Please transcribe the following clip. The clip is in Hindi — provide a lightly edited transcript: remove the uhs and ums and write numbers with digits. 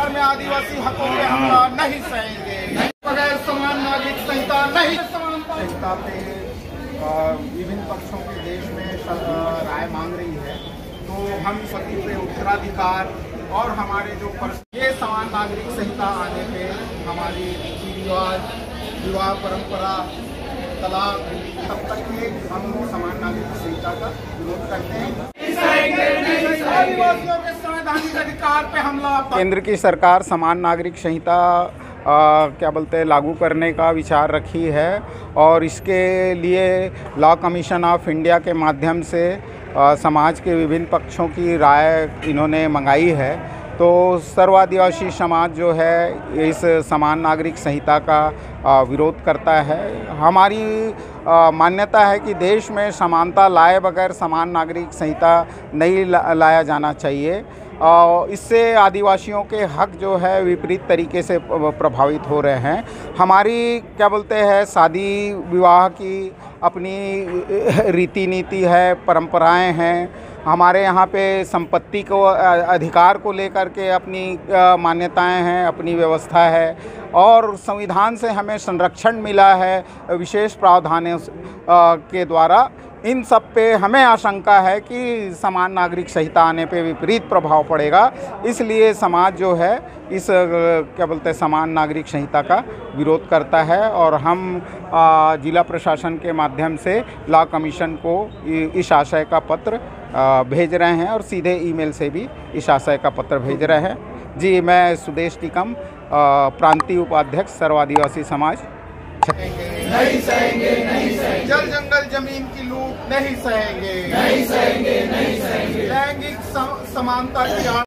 बिहार में आदिवासी हकों पे हमला नहीं सहेंगे, बगैर समान नागरिक संहिता नहीं। संहिता पे विभिन्न पक्षों के देश में राय मांग रही है, तो हम सभी पे उत्तराधिकार और हमारे जो ये समान नागरिक संहिता आने पे हमारी रीति रिवाज, विवाह परंपरा, तलाक, तब तक के हम समान नागरिक संहिता का विरोध करते हैं। आदिवासियों के संवैधानिक अधिकार पे हमला। केंद्र की सरकार समान नागरिक संहिता क्या बोलते हैं लागू करने का विचार रखी है और इसके लिए लॉ कमीशन ऑफ इंडिया के माध्यम से समाज के विभिन्न पक्षों की राय इन्होंने मंगाई है। तो सर्व आदिवासी समाज जो है इस समान नागरिक संहिता का विरोध करता है। हमारी मान्यता है कि देश में समानता लाए बगैर समान नागरिक संहिता नहीं लाया जाना चाहिए। इससे आदिवासियों के हक जो है विपरीत तरीके से प्रभावित हो रहे हैं। हमारी क्या बोलते हैं शादी विवाह की अपनी रीति नीति है, परंपराएं हैं। हमारे यहाँ पे संपत्ति को अधिकार को लेकर के अपनी मान्यताएं हैं, अपनी व्यवस्था है और संविधान से हमें संरक्षण मिला है विशेष प्रावधानों के द्वारा। इन सब पे हमें आशंका है कि समान नागरिक संहिता आने पे विपरीत प्रभाव पड़ेगा। इसलिए समाज जो है इस क्या बोलते हैं समान नागरिक संहिता का विरोध करता है और हम जिला प्रशासन के माध्यम से लॉ कमीशन को इस आशय का पत्र भेज रहे हैं और सीधे ईमेल से भी इस आशय का पत्र भेज रहे हैं। जी, मैं सुदेश टिकम, प्रांतीय उपाध्यक्ष सर्व आदिवासी समाज। नहीं सहेंगे, नहीं सहेंगे। जल जंगल जमीन की लूट नहीं सहेंगे, नहीं सहेंगे, नहीं सहेंगे। लैंगिक समानता की